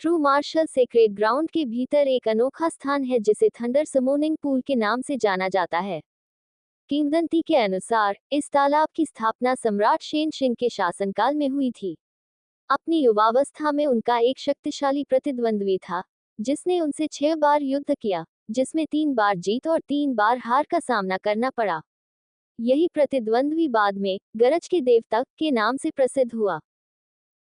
True martial sacred ground के भीतर एक अनोखा स्थान है जिसे थंडर समोनिंग पूल के नाम से जाना जाता है। किंवदंती के अनुसार इस तालाब की स्थापना सम्राट शेन शिंग के शासनकाल में हुई थी। अपनी युवावस्था में उनका एक शक्तिशाली प्रतिद्वंद्वी था, जिसने उनसे 6 बार युद्ध किया, जिसमें 3 बार जीत और 3 बार हार का सामना करना पड़ा। यही प्रतिद्वंद्वी बाद में गरज के देवता के नाम से प्रसिद्ध हुआ।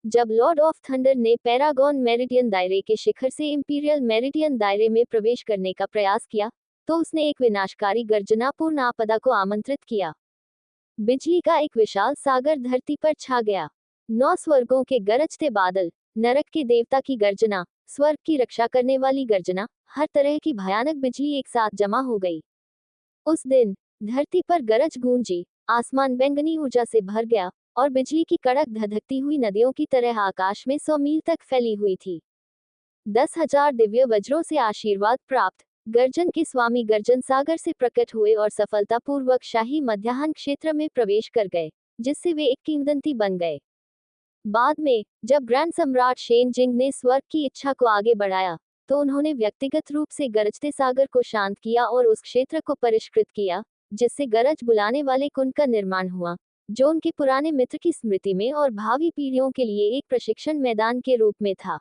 जब लॉर्ड ऑफ थंडर ने पैरागॉन मेरिडियन दायरे के शिखर से इंपीरियल मेरिडियन दायरे में प्रवेश करने का प्रयास किया, तो उसने एक विनाशकारी गर्जनापूर्ण आपदा को आमंत्रित किया। बिजली का एक विशाल सागर धरती पर छा गया। 9 स्वर्गों के गरजते बादल, नरक के देवता की गर्जना, स्वर्ग की रक्षा करने वाली गर्जना, हर तरह की भयानक बिजली एक साथ जमा हो गई। उस दिन धरती पर गरज गूंजी, आसमान बैंगनी ऊर्जा से भर गया और बिजली की कड़क धधकती हुई नदियों की तरह आकाश में 100 मील तक फैली हुई थी। 10,000 दिव्य वज्रों से आशीर्वाद प्राप्त गर्जन के स्वामी गर्जन सागर से प्रकट हुए और सफलतापूर्वक शाही मध्याह्न क्षेत्र में प्रवेश कर गए, जिससे वे एक किंवदंती बन गए। बाद में जब ग्रैंड सम्राट शेन जिंग ने स्वर्ग की इच्छा को आगे बढ़ाया, तो उन्होंने व्यक्तिगत रूप से गरजते सागर को शांत किया और उस क्षेत्र को परिष्कृत किया, जिससे गरज बुलाने वाले कुंड का निर्माण हुआ, जो उनके पुराने मित्र की स्मृति में और भावी पीढ़ियों के लिए एक प्रशिक्षण मैदान के रूप में था।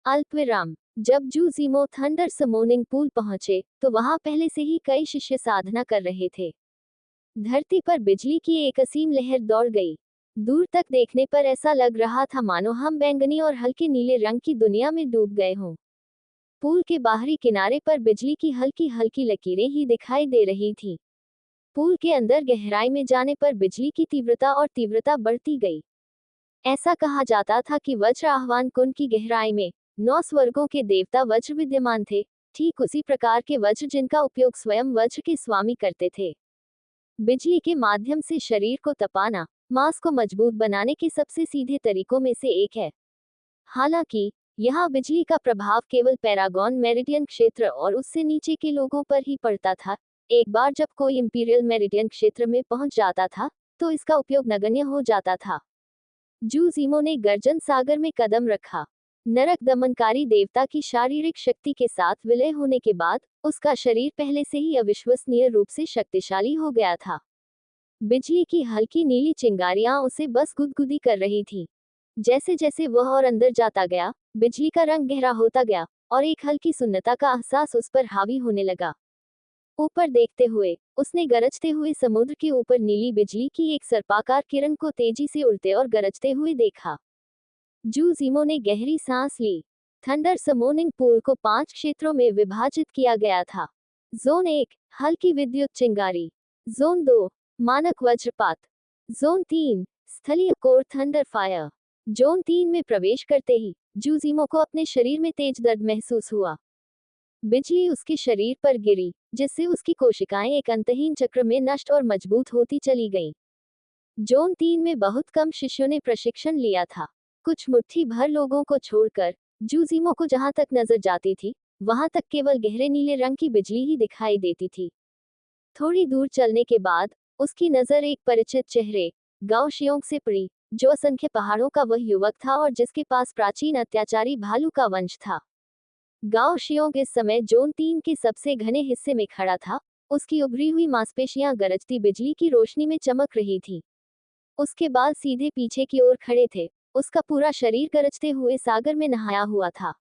अल्पविराम। जब जू जीमो थंडर समोनिंग पूल पहुंचे, तो वहां पहले से ही कई शिष्य साधना कर रहे थे। धरती पर बिजली की एक असीम लहर दौड़ गई। दूर तक देखने पर ऐसा लग रहा था मानो हम बैंगनी और हल्के नीले रंग की दुनिया में डूब गए हों। पूल के बाहरी किनारे पर बिजली की हल्की हल्की लकीरें ही दिखाई दे रही थीं। पूल के अंदर गहराई में जाने पर बिजली की तीव्रता बढ़ती गई। ऐसा कहा जाता था कि वज्र आह्वान कुंड की गहराई में 9 स्वर्गों के देवता वज्र विद्यमान थे, ठीक उसी प्रकार के वज्र जिनका उपयोग स्वयं वज्र के स्वामी करते थे। बिजली के माध्यम से शरीर को तपाना मांस को मजबूत बनाने के सबसे सीधे तरीकों में से एक है। हालांकि यहाँ बिजली का प्रभाव केवल पैरागॉन मेरिडियन क्षेत्र और उससे नीचे के लोगों पर ही पड़ता था। एक बार जब कोई इंपीरियल मेरिडियन क्षेत्र में पहुंच जाता था, तो इसका उपयोग नगण्य हो जाता था। जू जीमो ने गर्जन सागर में कदम रखा। नरक दमनकारी देवता की शारीरिक शक्ति के साथ विलय होने के बाद उसका शरीर पहले से ही अविश्वसनीय रूप से शक्तिशाली हो गया था। बिजली की हल्की नीली चिंगारियां उसे बस गुदगुदी कर रही थी। जैसे जैसे वह और अंदर जाता गया, बिजली का रंग गहरा होता गया और एक हल्की सुन्नता का एहसास उस पर हावी होने लगा। ऊपर देखते हुए उसने गरजते हुए समुद्र के ऊपर नीली बिजली की एक सर्पाकार किरण को तेजी से उड़ते और गरजते हुए देखा। जू जीमो ने गहरी सांस ली। थंडर समोनिंग पूल को 5 क्षेत्रों में विभाजित किया गया था। जोन 1 हल्की विद्युत चिंगारी, जोन 2 मानक वज्रपात, जोन 3 स्थलीय कोर थंडर फायर। जोन 3 में प्रवेश करते ही जू जीमो को अपने शरीर में तेज दर्द महसूस हुआ। बिजली उसके शरीर पर गिरी, जिससे उसकी कोशिकाएं एक अंतहीन चक्र में नष्ट और मजबूत होती चली गईं। जोन 3 में बहुत कम शिष्यों ने प्रशिक्षण लिया था। कुछ मुट्ठी भर लोगों को छोड़कर जू जीमो को जहां तक नजर जाती थी, वहां तक केवल गहरे नीले रंग की बिजली ही दिखाई देती थी। थोड़ी दूर चलने के बाद उसकी नजर एक परिचित चेहरे गाओ शियोंग से पड़ी, जो असंख्य पहाड़ों का वह युवक था और जिसके पास प्राचीन अत्याचारी भालू का वंश था। गाओ शियोंग इस समय जोन 3 के सबसे घने हिस्से में खड़ा था। उसकी उभरी हुई मांसपेशियां गरजती बिजली की रोशनी में चमक रही थी। उसके बाल सीधे पीछे की ओर खड़े थे। उसका पूरा शरीर गरजते हुए सागर में नहाया हुआ था।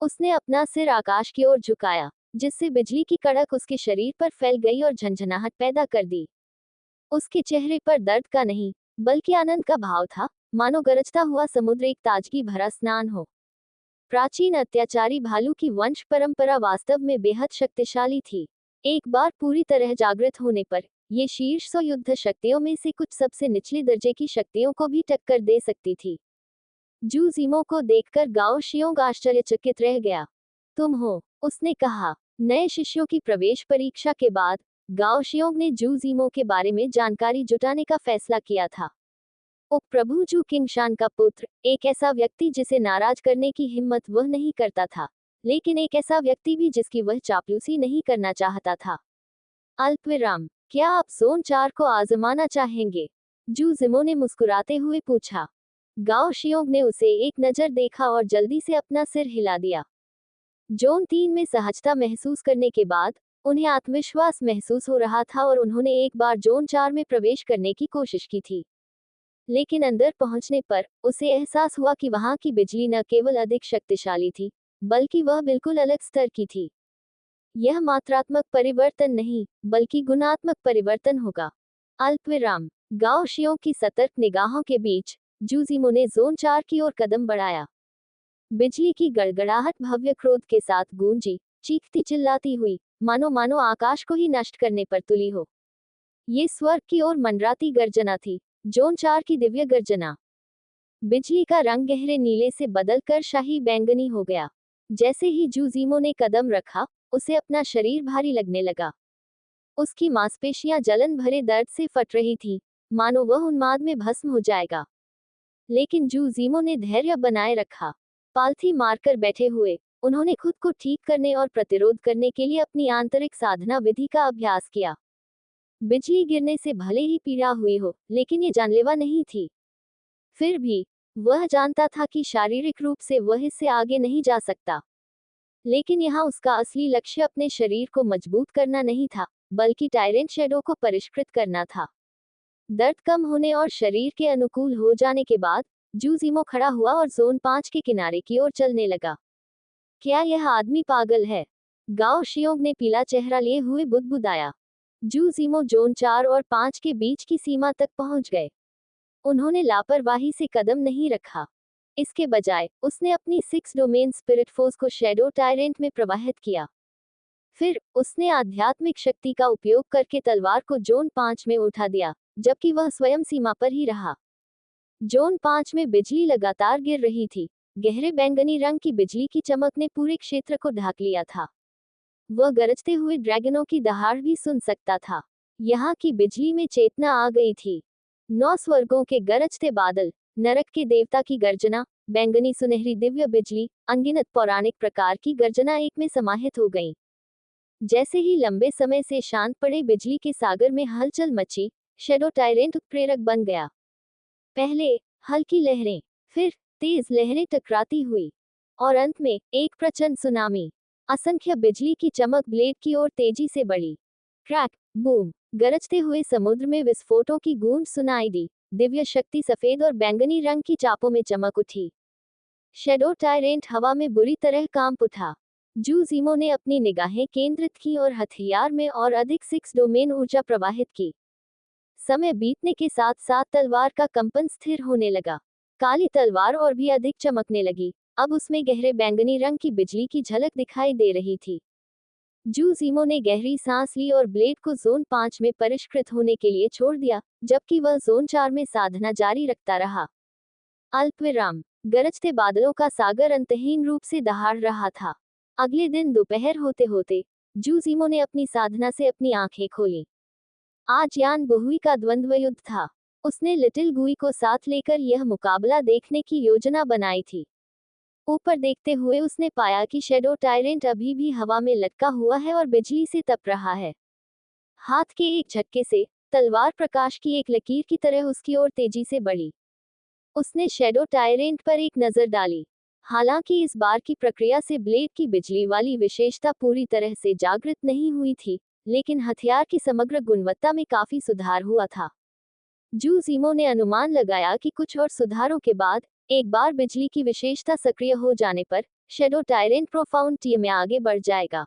उसने अपना सिर आकाश की ओर झुकाया, जिससे बिजली की कड़क उसके शरीर पर फैल गई और झंझनाहट पैदा कर दी। उसके चेहरे पर दर्द का नहीं, बल्कि आनंद का भाव था, मानो गरजता हुआ समुद्र एक ताजगी भरा स्नान हो। प्राचीन अत्याचारी भालू की वंश परंपरा वास्तव में बेहद शक्तिशाली थी। एक बार पूरी तरह जागृत होने पर ये शीर्ष 100 युद्ध शक्तियों में से कुछ सबसे निचले दर्जे की शक्तियों को भी टक्कर दे सकती थी। जू जीमो को देखकर गाओ शियोंग आश्चर्यचकित रह गया। तुम हो, उसने कहा। नए शिष्यों की प्रवेश परीक्षा के बाद गाओ शियोंग ने जू जीमो के बारे में जानकारी जुटाने का फैसला किया था। प्रभु जू किंगशान का पुत्र, एक ऐसा व्यक्ति जिसे नाराज करने की हिम्मत वह नहीं करता था, लेकिन एक ऐसा व्यक्ति भी जिसकी वह चापलूसी नहीं करना चाहता था। अल्पविराम। क्या आप जोन 4 को आजमाना चाहेंगे? जू जिमो ने मुस्कुराते हुए पूछा। गाओ शियोंग ने उसे एक नज़र देखा और जल्दी से अपना सिर हिला दिया। जोन 3 में सहजता महसूस करने के बाद उन्हें आत्मविश्वास महसूस हो रहा था और उन्होंने एक बार जोन 4 में प्रवेश करने की कोशिश की थी। लेकिन अंदर पहुंचने पर उसे एहसास हुआ कि वहां की बिजली न केवल अधिक शक्तिशाली थी, बल्कि वह बिल्कुल अलग स्तर की थी। यह मात्रात्मक परिवर्तन नहीं, बल्कि गुणात्मक परिवर्तन होगा। अल्पविराम। गाओ शियों की सतर्क निगाहों के बीच जूजिमो ने जोन 4 की ओर कदम बढ़ाया। बिजली की गड़गड़ाहट भव्य क्रोध के साथ गूंजी, चीखती चिल्लाती हुई, मानो मानो आकाश को ही नष्ट करने पर तुली हो। ये स्वर्ग की ओर मंडराती गर्जना थी, जोन 4 की दिव्य गर्जना। बिजली का रंग गहरे नीले से बदलकर शाही बैंगनी हो गया। जैसे ही जूजिमो ने कदम रखा, उसे अपना शरीर भारी लगने लगा। उसकी मांसपेशियां जलन भरे दर्द से फट रही थीं, मानो वह उन्माद में भस्म हो जाएगा। लेकिन जूजिमो ने धैर्य बनाए रखा। पालथी मारकर बैठे हुए, उन्होंने खुद को ठीक करने और प्रतिरोध करने के लिए अपनी आंतरिक साधना विधि का अभ्यास किया। बिजली गिरने से भले ही पीड़ा हुई हो, लेकिन ये जानलेवा नहीं थी। फिर भी वह जानता था कि शारीरिक रूप से वह इससे आगे नहीं जा सकता। लेकिन यहाँ उसका असली लक्ष्य अपने शरीर को मजबूत करना नहीं था, बल्कि टायरेंट शैडो को परिष्कृत करना था। दर्द कम होने और शरीर के अनुकूल हो जाने के बाद जूजिमो खड़ा हुआ और जोन 5 के किनारे की ओर चलने लगा। क्या यह आदमी पागल है? गाओ शियोंग ने पीला चेहरा लिए हुए बुदबुदाया। जूजिमो जोन 4 और 5 के बीच की सीमा तक पहुंच गए। उन्होंने लापरवाही से कदम नहीं रखा। इसके बजाय उसने अपनी 6 डोमेन स्पिरिट फोर्स को शैडो टायरेंट में प्रवाहित किया। फिर उसने आध्यात्मिक शक्ति का उपयोग करके तलवार को जोन 5 में उठा दिया, जबकि वह स्वयं सीमा पर ही रहा। जोन 5 में बिजली लगातार गिर रही थी। गहरे बैंगनी रंग की बिजली की चमक ने पूरे क्षेत्र को ढाक लिया था। वह गरजते हुए ड्रैगनों की दहाड़ भी सुन सकता था। यहाँ की बिजली में चेतना आ गई थी। 9 स्वर्गों के गरजते बादल, नरक के देवता की गर्जना, बैंगनी सुनहरी दिव्य बिजली, अनगिनत पौराणिक प्रकार की गर्जना एक में समाहित हो गईं। जैसे ही लंबे समय से शांत पड़े बिजली के सागर में हलचल मची, शैडो टायरेंट उत्प्रेरक बन गया। पहले हल्की लहरें, फिर तेज लहरें टकराती हुई, और अंत में एक प्रचंड सुनामी। असंख्य बिजली की चमक ब्लेड की ओर तेजी से बढ़ी। क्रैक, बूम, गरजते हुए समुद्र में विस्फोटों की गूंज सुनाई दी। दिव्य शक्ति सफेद और बैंगनी रंग की चापों में चमक उठी। शैडो टायरेंट हवा में बुरी तरह कांप उठा। जूजिमो ने अपनी निगाहें केंद्रित की और हथियार में और अधिक 6 डोमेन ऊर्जा प्रवाहित की। समय बीतने के साथ साथ तलवार का कंपन स्थिर होने लगा। काली तलवार और भी अधिक चमकने लगी। अब उसमें गहरे बैंगनी रंग की बिजली की झलक दिखाई दे रही थी। जूजिमो ने गहरी सांस ली और ब्लेड को जोन 5 में परिष्कृत होने के लिए छोड़ दिया, जबकि वह जोन 4 में साधना जारी रखता रहा। अल्पविराम। गरजते बादलों का सागर अंतहीन रूप से दहाड़ रहा था। अगले दिन दोपहर होते होते जूजिमो ने अपनी साधना से अपनी आंखें खोलीं। आज यान बहुई का द्वंद्व युद्ध था। उसने लिटिल गुई को साथ लेकर यह मुकाबला देखने की योजना बनाई थी। ऊपर देखते हुए उसने पाया कि शैडो टायरेंट अभी भी हवा में लटका हुआ है और बिजली से तप रहा है। हाथ के एक झटके से तलवार प्रकाश की एक लकीर की तरह उसकी ओर तेजी से बढ़ी। उसने शैडो टायरेंट पर एक नजर डाली। हालांकि इस बार की प्रक्रिया से ब्लेड की बिजली वाली विशेषता पूरी तरह से जागृत नहीं हुई थी, लेकिन हथियार की समग्र गुणवत्ता में काफी सुधार हुआ था। जूजिमो ने अनुमान लगाया कि कुछ और सुधारों के बाद एक बार बिजली की विशेषता सक्रिय हो जाने पर शैडो टायरेंट प्रोफाउंड टीम में आगे बढ़ जाएगा।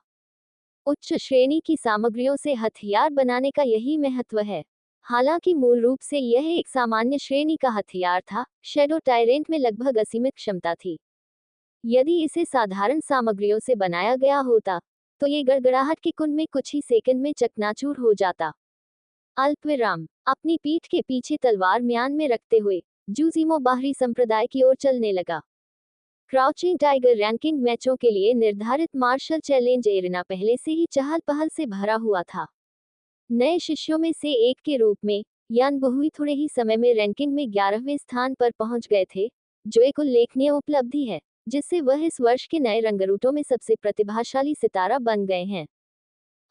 उच्च श्रेणी की सामग्रियों से हथियार बनाने का यही महत्व है। हालांकि मूल रूप से यह एक सामान्य श्रेणी का हथियार था, शैडो टायरेंट में लगभग असीमित क्षमता थी। यदि इसे साधारण सामग्रियों से बनाया गया होता, तो ये गड़गड़ाहट के कुंड में कुछ ही सेकंड में चकनाचूर हो जाता। अल्पविराम। अपनी पीठ के पीछे तलवार म्यान में रखते हुए जूजिमो बाहरी संप्रदाय की ओर चलने लगा। क्राउचिंग टाइगर रैंकिंग मैचों के लिए निर्धारित मार्शल चैलेंज एरिना पहले से ही चहल पहल से भरा हुआ था। नए शिष्यों में से एक के रूप में यान बहुई थोड़े ही समय में रैंकिंग में 11वें स्थान पर पहुंच गए थे, जो एक उल्लेखनीय उपलब्धि है, जिससे वह इस वर्ष के नए रंगरूटों में सबसे प्रतिभाशाली सितारा बन गए हैं।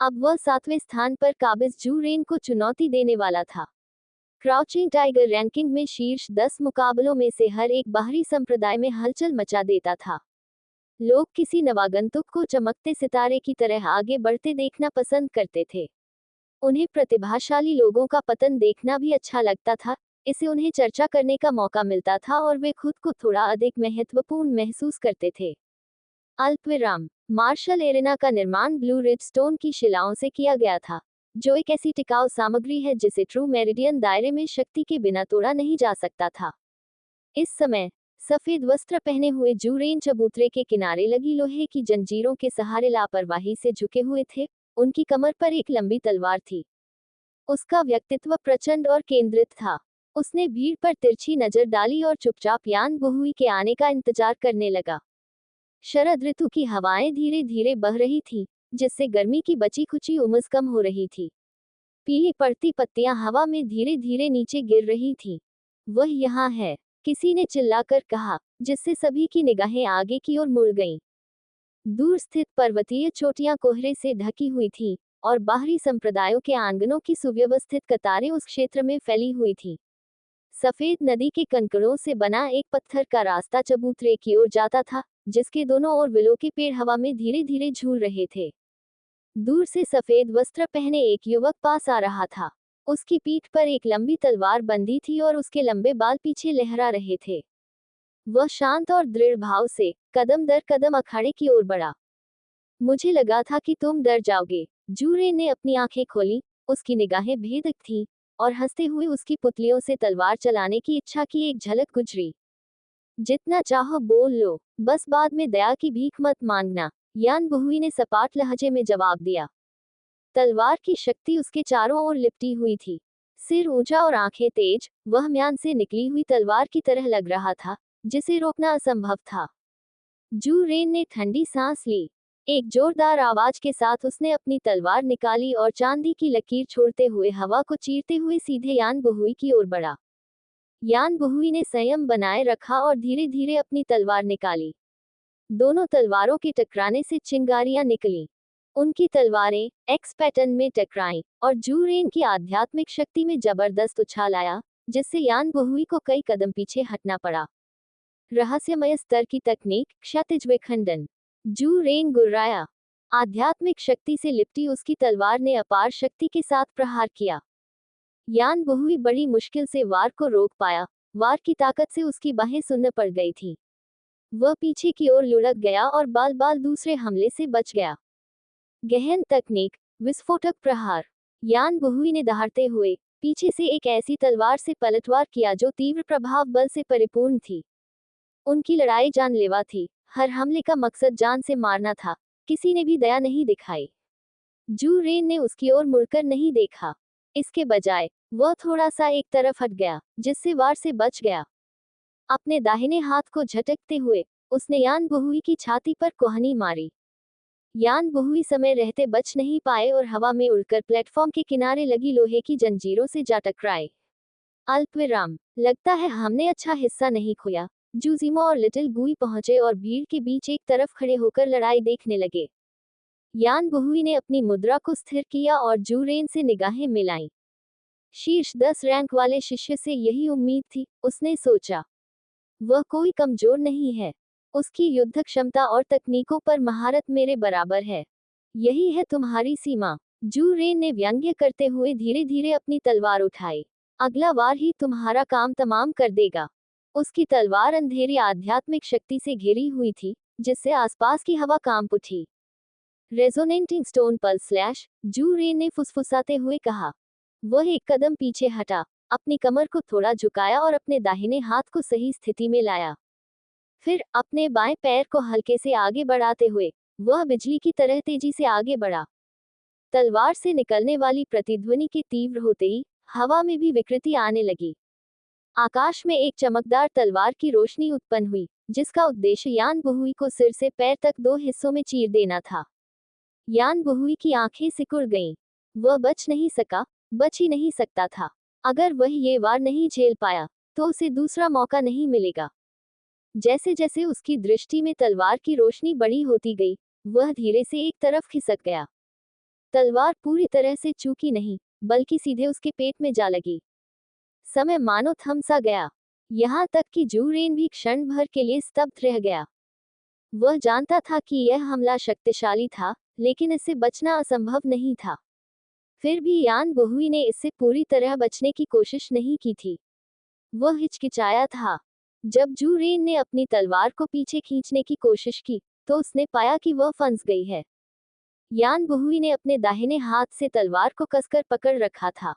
अब वह 7वें स्थान पर काबिज जू रेन को चुनौती देने वाला था। क्राउचिंग टाइगर रैंकिंग में शीर्ष 10 मुकाबलों में से हर एक बाहरी संप्रदाय में हलचल मचा देता था। लोग किसी नवागंतुक को चमकते सितारे की तरह आगे बढ़ते देखना पसंद करते थे। उन्हें प्रतिभाशाली लोगों का पतन देखना भी अच्छा लगता था, इससे उन्हें चर्चा करने का मौका मिलता था और वे खुद को थोड़ा अधिक महत्वपूर्ण महसूस करते थे। अल्पविराम। मार्शल एरेना का निर्माण ब्लू रिज स्टोन की शिलाओं से किया गया था, जो एक ऐसी टिकाऊ सामग्री है जिसे ट्रू मेरिडियन दायरे में शक्ति के बिना तोड़ा नहीं जा सकता था। इस समय सफेद वस्त्र पहने हुए जूरेन चबूतरे के किनारे लगी लोहे की जंजीरों के सहारे लापरवाही से झुके हुए थे। उनकी कमर पर एक लंबी तलवार थी। उसका व्यक्तित्व प्रचंड और केंद्रित था। उसने भीड़ पर तिरछी नजर डाली और चुपचाप यान बुहुई के आने का इंतजार करने लगा। शरद ऋतु की हवाएं धीरे धीरे बह रही थीं, जिससे गर्मी की बची खुची उमस कम हो रही थी। पीली पड़ती पत्तियां हवा में धीरे धीरे नीचे गिर रही थीं। वह यहाँ है, किसी ने चिल्लाकर कहा, जिससे सभी की निगाहें आगे की ओर मुड़ गईं। दूर स्थित पर्वतीय चोटियां कोहरे से ढकी हुई थीं, और बाहरी संप्रदायों के आंगनों की सुव्यवस्थित कतारें उस क्षेत्र में फैली हुई थीं। सफेद नदी के कंकड़ों से बना एक पत्थर का रास्ता चबूतरे की ओर जाता था, जिसके दोनों ओर विलो के पेड़ हवा में धीरे धीरे झूल रहे थे। दूर से सफेद वस्त्र पहने एक युवक पास आ रहा था। उसकी पीठ पर एक लंबी तलवार बंधी थी और उसके लंबे बाल पीछे लहरा रहे थे। वह शांत और दृढ़ भाव से कदम दर कदम अखाड़े की ओर बढ़ा। मुझे लगा था कि तुम डर जाओगे। जूरे ने अपनी आंखें खोली, उसकी निगाहें भेदक थीं, और हंसते हुए उसकी पुतलियों से तलवार चलाने की इच्छा की एक झलक गुजरी। जितना चाहो बोल लो, बस बाद में दया की भीख मत मांगना, यान बुहुई ने सपाट लहजे में जवाब दिया। तलवार की शक्ति उसके चारों ओर लिपटी हुई थी। सिर ऊंचा और आंखें तेज, वह म्यान से निकली हुई तलवार की तरह लग रहा था, जिसे रोकना असंभव था। जू रेन ने ठंडी सांस ली। एक जोरदार आवाज के साथ उसने अपनी तलवार निकाली और चांदी की लकीर छोड़ते हुए हवा को चीरते हुए सीधे यान बुहुई की ओर बढ़ा। यान बुहुई ने संयम बनाए रखा और धीरे धीरे अपनी तलवार निकाली। दोनों तलवारों के टकराने से चिंगारियां निकलीं। उनकी तलवारें एक्स पैटर्न में टकराईं, और जू रेन की आध्यात्मिक शक्ति में जबरदस्त उछाल आया, जिससे यान बुहुई को कई कदम पीछे हटना पड़ा। रहस्यमय स्तर की तकनीक, क्षैतिज विखंडन। जू रेन गुर्राया। आध्यात्मिक शक्ति से लिपटी उसकी तलवार ने अपार शक्ति के साथ प्रहार किया। यान बुहुई बड़ी मुश्किल से वार को रोक पाया। वार की ताकत से उसकी बाहें सुन्न पड़ गई थीं। वह पीछे की ओर लुढ़क गया और बाल बाल दूसरे हमले से बच गया। गहन तकनीक, विस्फोटक प्रहार। यान बुहुई ने दहाड़ते हुए पीछे से एक ऐसी तलवार से पलटवार किया जो तीव्र प्रभाव बल से परिपूर्ण थी। उनकी लड़ाई जानलेवा थी। हर हमले का मकसद जान से मारना था। किसी ने भी दया नहीं दिखाई। जू रेन ने उसकी ओर मुड़कर नहीं देखा। इसके बजाय वह थोड़ा सा एक तरफ हट गया, जिससे वार से बच गया। अपने दाहिने हाथ को झटकते हुए उसने यान बुहुई की छाती पर कोहनी मारी। यान बुहुई समय रहते बच नहीं पाए और हवा में उड़कर प्लेटफॉर्म के किनारे लगी लोहे की जंजीरों से जा टकराए। अल्पविराम। लगता है हमने अच्छा हिस्सा नहीं खोया। जूजिमो और लिटिल गुई पहुंचे और भीड़ के बीच एक तरफ खड़े होकर लड़ाई देखने लगे। यान बुहुई ने अपनी मुद्रा को स्थिर किया और जू रेन से निगाहें मिलाईं। शीर्ष 10 रैंक वाले शिष्य से यही उम्मीद थी, उसने सोचा। वह कोई कमजोर नहीं है। उसकी युद्ध क्षमता और तकनीकों पर महारत मेरे बराबर है। यही है तुम्हारी सीमा। जू रेन ने व्यंग्य करते हुए धीरे धीरे अपनी तलवार उठाई। अगला वार ही तुम्हारा काम तमाम कर देगा। उसकी तलवार अंधेरी आध्यात्मिक शक्ति से घिरी हुई थी, जिससे आसपास की हवा कांप उठी। रेजोनेटिंग स्टोन पल्स स्लैश, जू रेन ने फुसफुसाते हुए कहा। वह एक कदम पीछे हटा, अपनी कमर को थोड़ा झुकाया और अपने दाहिने हाथ को सही स्थिति में लाया। फिर अपने बाएं पैर को हल्के से आगे बढ़ाते हुए वह बिजली की तरह तेजी से आगे बढ़ा। तलवार से निकलने वाली प्रतिध्वनि के तीव्र होते ही हवा में भी विकृति आने लगी। आकाश में एक चमकदार तलवार की रोशनी उत्पन्न हुई, जिसका उद्देश्य यान बुहुई को सिर से पैर तक 2 हिस्सों में चीर देना था। यान बुहुई की आंखें सिकुड़ गईं। वह बच नहीं सका, बच ही नहीं सकता था। अगर वह ये वार नहीं झेल पाया, तो उसे दूसरा मौका नहीं मिलेगा। जैसे जैसे उसकी दृष्टि में तलवार की रोशनी बड़ी होती गई, वह धीरे से एक तरफ खिसक गया। तलवार पूरी तरह से चूकी नहीं, बल्कि सीधे उसके पेट में जा लगी। समय मानो थम सा गया। यहाँ तक कि जू रेन भी क्षण भर के लिए स्तब्ध रह गया। वह जानता था कि यह हमला शक्तिशाली था, लेकिन इससे बचना असंभव नहीं था। फिर भी यान बहुई ने इससे पूरी तरह बचने की कोशिश नहीं की थी। वह हिचकिचाया था। जब जू रेन ने अपनी तलवार को पीछे खींचने की कोशिश की, तो उसने पाया कि वह फंस गई है। यान बहुई ने अपने दाहिने हाथ से तलवार को कसकर पकड़ रखा था।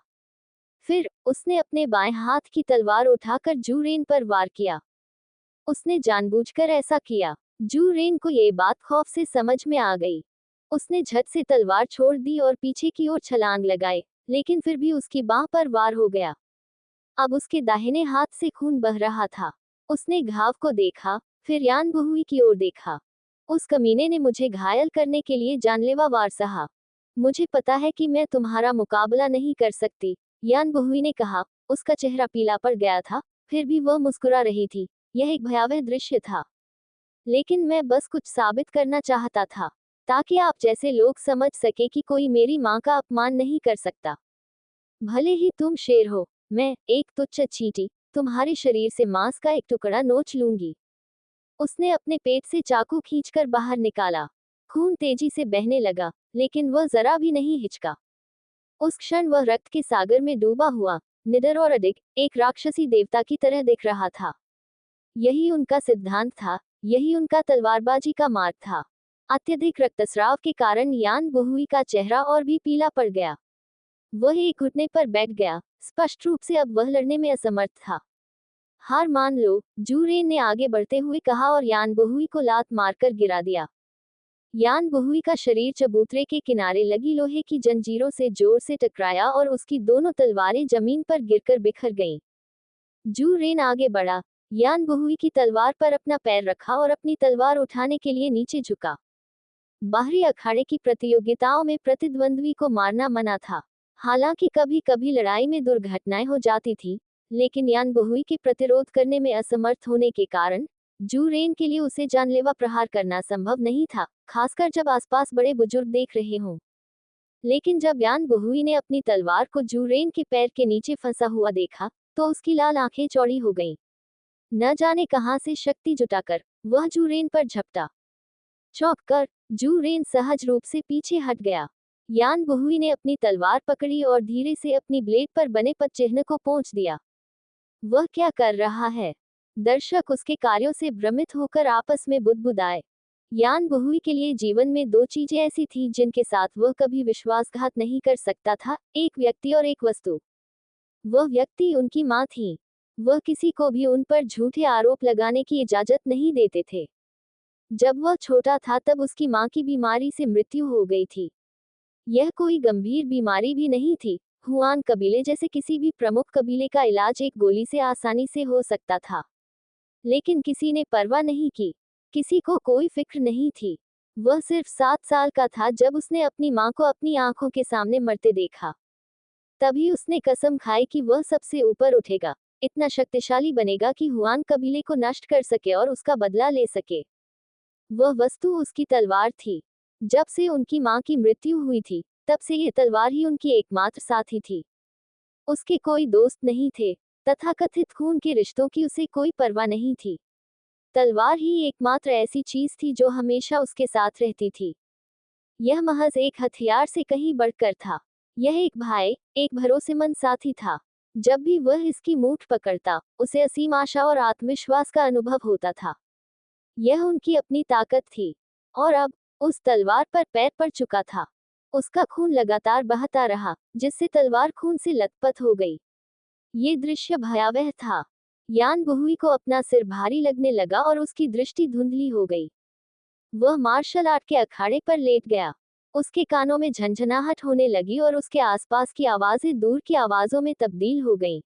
फिर उसने अपने बाएं हाथ की तलवार उठाकर जू रेन पर वार किया। उसने जानबूझकर ऐसा किया। जू रेन को ये बात खौफ से समझ में आ गई। उसने झट से तलवार छोड़ दी और पीछे की ओर छलांग लगाए, लेकिन फिर भी उसकी बांह पर वार हो गया। अब उसके दाहिने हाथ से खून बह रहा था। उसने घाव को देखा, फिर यान बहुई की ओर देखा। उस कमीने ने मुझे घायल करने के लिए जानलेवा वार सहा। मुझे पता है कि मैं तुम्हारा मुकाबला नहीं कर सकती, यान बहुई ने कहा। उसका चेहरा पीला पड़ गया था, फिर भी वह मुस्कुरा रही थी। यह एक भयावह दृश्य था। लेकिन मैं बस कुछ साबित करना चाहता था, ताकि आप जैसे लोग समझ सके कि कोई मेरी माँ का अपमान नहीं कर सकता। भले ही तुम शेर हो, मैं, एक तुच्छ चींटी, तुम्हारे शरीर से मांस का एक टुकड़ा नोच लूंगी। उसने अपने पेट से चाकू खींचकर बाहर निकाला। खून तेजी से बहने लगा, लेकिन वह जरा भी नहीं हिचका। उस क्षण वह रक्त के सागर में डूबा हुआ, निडर और अडिग, एक राक्षसी देवता की तरह दिख रहा था। यही उनका सिद्धांत था, यही उनका तलवारबाजी का मार्ग था। अत्यधिक रक्तस्राव के कारण यान बहुई का चेहरा और भी पीला पड़ गया। वह एक घुटने पर बैठ गया। स्पष्ट रूप से अब वह लड़ने में असमर्थ था। हार मान लो, जू रेन ने आगे बढ़ते हुए कहा और यान बहुई को लात मारकर गिरा दिया। यान बहुई का शरीर चबूतरे के किनारे लगी लोहे की जंजीरों से जोर से टकराया और उसकी दोनों तलवारें जमीन पर गिरकर बिखर गईं। जू रेन आगे बढ़ा। यान बहुई की तलवार पर अपना पैर रखा और अपनी तलवार उठाने के लिए नीचे झुका। बाहरी अखाड़े की प्रतियोगिताओं में प्रतिद्वंद्वी को मारना मना था। हालांकि कभी कभी लड़ाई में दुर्घटनाएं हो जाती थी, लेकिन यान बहुई के प्रतिरोध करने में असमर्थ होने के कारण जू रेन के लिए उसे जानलेवा प्रहार करना संभव नहीं था, खासकर जब आसपास बड़े बुजुर्ग देख रहे हों। लेकिन जब यान बहुई ने अपनी तलवार को जू रेन के पैर के नीचे फंसा हुआ देखा, तो उसकी लाल आंखें चौड़ी हो गईं। न जाने कहां से शक्ति जुटाकर वह जू रेन पर झपटा। चौंक कर जू रेन सहज रूप से पीछे हट गया। यान बहुई ने अपनी तलवार पकड़ी और धीरे से अपनी ब्लेड पर बने पद चिन्ह को पोंछ दिया। वह क्या कर रहा है? दर्शक उसके कार्यों से भ्रमित होकर आपस में बुदबुदाए। यान बहुई के लिए जीवन में दो चीजें ऐसी थीं जिनके साथ वह कभी विश्वासघात नहीं कर सकता था, एक व्यक्ति और एक वस्तु। वह व्यक्ति उनकी माँ थी। वह किसी को भी उन पर झूठे आरोप लगाने की इजाजत नहीं देते थे। जब वह छोटा था तब उसकी माँ की बीमारी से मृत्यु हो गई थी। यह कोई गंभीर बीमारी भी नहीं थी। हुआन कबीले जैसे किसी भी प्रमुख कबीले का इलाज एक गोली से आसानी से हो सकता था। लेकिन किसी ने परवाह नहीं की। किसी को कोई फिक्र नहीं थी। वह सिर्फ 7 साल का था जब उसने अपनी माँ को अपनी आंखों के सामने मरते देखा। तभी उसने कसम खाई कि वह सबसे ऊपर उठेगा, इतना शक्तिशाली बनेगा कि हुआन कबीले को नष्ट कर सके और उसका बदला ले सके। वह वस्तु उसकी तलवार थी। जब से उनकी माँ की मृत्यु हुई थी, तब से ये तलवार ही उनकी एकमात्र साथी थी। उसके कोई दोस्त नहीं थे। तथाकथित खून के रिश्तों की उसे कोई परवाह नहीं थी। तलवार ही एकमात्र ऐसी चीज थी जो हमेशा उसके साथ रहती थी। यह महज एक हथियार से कहीं बढ़कर था। यह एक भाई, एक भरोसेमंद साथी था। जब भी वह इसकी मूठ पकड़ता, उसे असीम आशा और आत्मविश्वास का अनुभव होता था। यह उनकी अपनी ताकत थी। और अब उस तलवार पर पैर पड़ चुका था। उसका खून लगातार बहता रहा, जिससे तलवार खून से लथपथ हो गई। ये दृश्य भयावह था। यान बहुई को अपना सिर भारी लगने लगा और उसकी दृष्टि धुंधली हो गई। वह मार्शल आर्ट के अखाड़े पर लेट गया। उसके कानों में झंझनाहट होने लगी और उसके आसपास की आवाजें दूर की आवाजों में तब्दील हो गईं।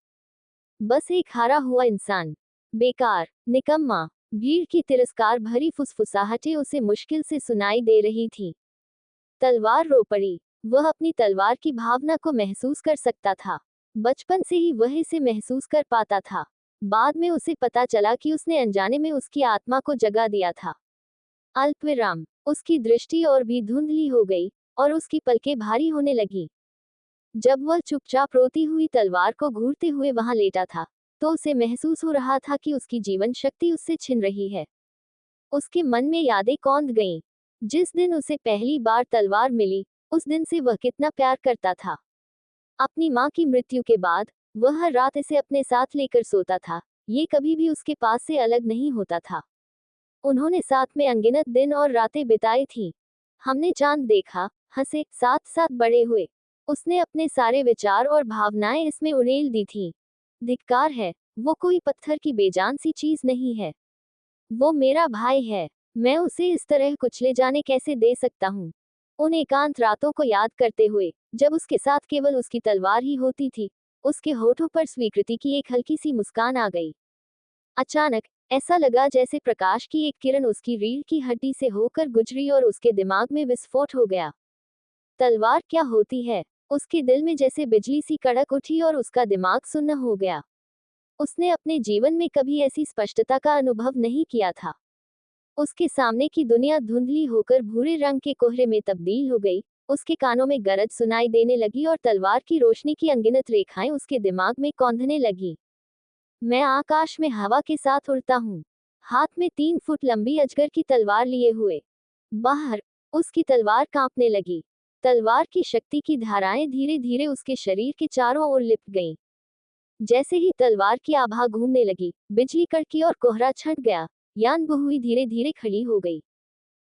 बस एक हारा हुआ इंसान। बेकार, निकम्मा। भीड़ की तिरस्कार भरी फुसफुसाहटें उसे मुश्किल से सुनाई दे रही थीं। तलवार रो पड़ी। वह अपनी तलवार की भावना को महसूस कर सकता था। बचपन से ही वह इसे महसूस कर पाता था। बाद में उसे पता चला कि उसने अनजाने में उसकी आत्मा को जगा दिया था। अल्पविराम। उसकी दृष्टि और भी धुंधली हो गई और उसकी पलकें भारी होने लगी। जब वह चुपचाप रोती हुई तलवार को घूरते हुए वहां लेटा था, तो उसे महसूस हो रहा था कि उसकी जीवन शक्ति उससे छिन रही है। उसके मन में यादें कौंध गईं। जिस दिन उसे पहली बार तलवार मिली, उस दिन से वह कितना प्यार करता था। अपनी माँ की मृत्यु के बाद वह हर रात इसे अपने साथ लेकर सोता था। ये कभी भी उसके पास से अलग नहीं होता था। उन्होंने साथ में अनगिनत दिन और रातें बिताई थी। हमने चांद देखा, हंसे, साथ साथ बड़े हुए। उसने अपने सारे विचार और भावनाएं इसमें उड़ेल दी थी। धिक्कार है, वो कोई पत्थर की बेजान सी चीज नहीं है। वो मेरा भाई है। मैं उसे इस तरह कुचले जाने कैसे दे सकता हूँ। उन एकांत रातों को याद करते हुए, जब उसके साथ केवल उसकी तलवार ही होती थी, उसके होठों पर स्वीकृति की एक हल्की सी मुस्कान आ गई। अचानक ऐसा लगा जैसे प्रकाश की एक किरण उसकी रीढ़ की हड्डी से होकर गुजरी और उसके दिमाग में विस्फोट हो गया। तलवार क्या होती है? उसके दिल में जैसे बिजली सी कड़क उठी और उसका दिमाग सुन्न हो गया। उसने अपने जीवन में कभी ऐसी स्पष्टता का अनुभव नहीं किया था। उसके सामने की दुनिया धुंधली होकर भूरे रंग के कोहरे में तब्दील हो गई। उसके कानों में गरज सुनाई देने लगी और तलवार की रोशनी की अनगिनत रेखाएं उसके दिमाग में कौंधने लगी। मैं आकाश में हवा के साथ उड़ता हूँ, हाथ में 3 फुट लंबी अजगर की तलवार लिए हुए। बाहर उसकी तलवार कांपने लगी। तलवार की शक्ति की धाराएं धीरे धीरे उसके शरीर के चारों ओर लिपट गईं। जैसे ही तलवार की आभा घूमने लगी, बिजली कड़की और कोहरा छंट गया। यान बहुई धीरे धीरे खड़ी हो गई।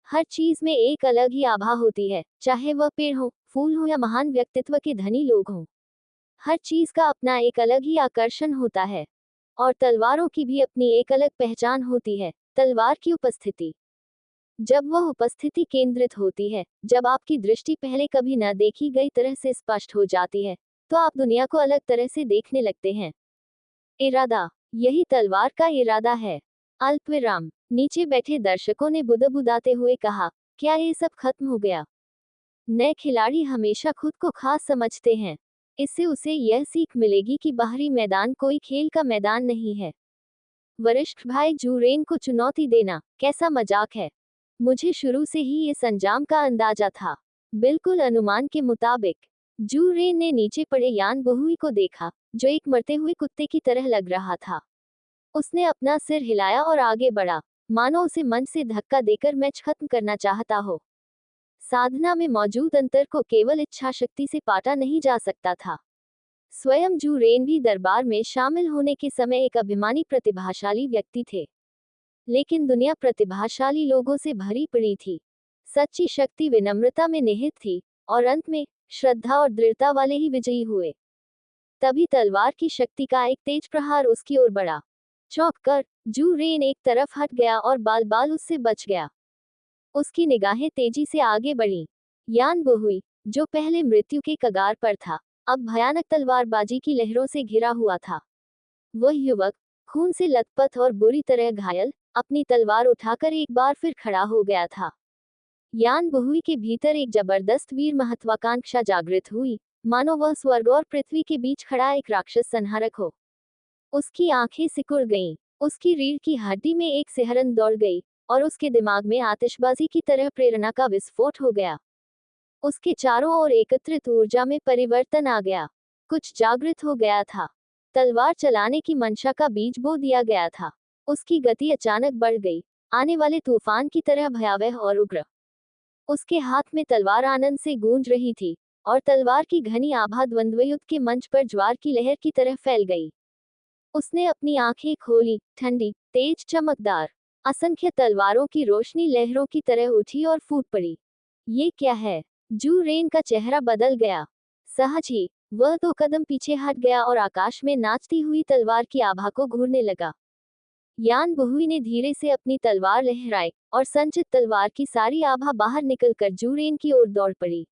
हर चीज में एक अलग ही आभा होती है, चाहे वह पेड़ हो, फूल हो या महान व्यक्तित्व के धनी लोग हों। हर चीज का अपना एक अलग ही आकर्षण होता है। और तलवारों की भी अपनी एक अलग पहचान होती है, तलवार की उपस्थिति। जब वह उपस्थिति केंद्रित होती है, जब आपकी दृष्टि पहले कभी न देखी गई तरह से स्पष्ट हो जाती है, तो आप दुनिया को अलग तरह से देखने लगते हैं। इरादा, यही तलवार का इरादा है। अल्पविराम। नीचे बैठे दर्शकों ने बुदबुदाते हुए कहा, क्या ये सब खत्म हो गया? नए खिलाड़ी हमेशा खुद को खास समझते हैं। इससे उसे यह सीख मिलेगी कि बाहरी मैदान कोई खेल का मैदान नहीं है। वरिष्ठ भाई जूरेन को चुनौती देना कैसा मजाक है। मुझे शुरू से ही इस अंजाम का अंदाजा था। बिल्कुल अनुमान के मुताबिक। जूरेन ने नीचे पड़े यान बहुई को देखा, जो एक मरते हुए कुत्ते की तरह लग रहा था। उसने अपना सिर हिलाया और आगे बढ़ा, मानो उसे मन से धक्का देकर मैच खत्म करना चाहता हो। साधना में मौजूद अंतर को केवल इच्छा शक्ति से पाटा नहीं जा सकता था। स्वयं जूरेन भी दरबार में शामिल होने के समय एक अभिमानी प्रतिभाशाली व्यक्ति थे। लेकिन दुनिया प्रतिभाशाली लोगों से भरी पड़ी थी। सच्ची शक्ति विनम्रता में निहित थी, और अंत में श्रद्धा और दृढ़ता वाले ही विजयी हुए। तभी तलवार की शक्ति का एक तेज प्रहार उसकी ओर बढ़ा। चौंक कर जूरेन एक तरफ हट गया और बाल बाल उससे बच गया। उसकी निगाहें तेजी से आगे बढ़ीं। यान बहुई, जो पहले मृत्यु के कगार पर था, अब भयानक तलवारबाजी की लहरों से घिरा हुआ था। वह युवक, खून से लथपथ और बुरी तरह घायल, अपनी तलवार उठाकर एक बार फिर खड़ा हो गया था। यान बहुई के भीतर एक जबरदस्त वीर महत्वाकांक्षा जागृत हुई, मानो वह स्वर्ग और पृथ्वी के बीच खड़ा एक राक्षस संहारक हो। उसकी आंखें सिकुड़ गईं, उसकी रीढ़ की हड्डी में एक सिहरन दौड़ गई, और उसके दिमाग में आतिशबाजी की तरह प्रेरणा का विस्फोट हो गया। उसके चारों ओर एकत्रित ऊर्जा में परिवर्तन आ गया। कुछ जागृत हो गया था। तलवार चलाने की मंशा का बीज बो दिया गया था। उसकी गति अचानक बढ़ गई, आने वाले तूफान की तरह भयावह और उग्र। उसके हाथ में तलवार आनंद से गूंज रही थी, और तलवार की घनी आभा द्वंद्वयुद्ध के मंच पर ज्वार की लहर की तरह फैल गई। उसने अपनी आंखें खोली, ठंडी, तेज, चमकदार। असंख्य तलवारों की रोशनी लहरों की तरह उठी और फूट पड़ी। ये क्या है? जूरेन का चेहरा बदल गया। सहज ही वह 2 कदम पीछे हट गया और आकाश में नाचती हुई तलवार की आभा को घूरने लगा। यान बहुई ने धीरे से अपनी तलवार लहराई, और संचित तलवार की सारी आभा बाहर निकलकर जूरेन की ओर दौड़ पड़ी।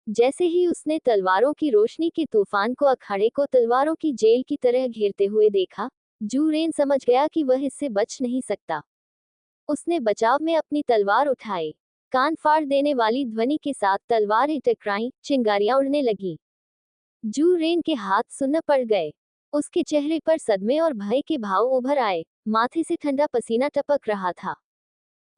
जैसे ही उसने तलवारों की रोशनी के तूफान को, अखाड़े को तलवारों की जेल की तरह घेरते हुए देखा, जूरेन समझ गया कि वह इससे बच नहीं सकता। उसने बचाव में अपनी तलवार उठाई। कान फाड़ देने वाली ध्वनि के साथ तलवारें टकराईं, चिंगारियां उड़ने लगी। जूरेन के हाथ सुन्न पड़ गए। उसके चेहरे पर सदमे और भय के भाव उभर आए, माथे से ठंडा पसीना टपक रहा था।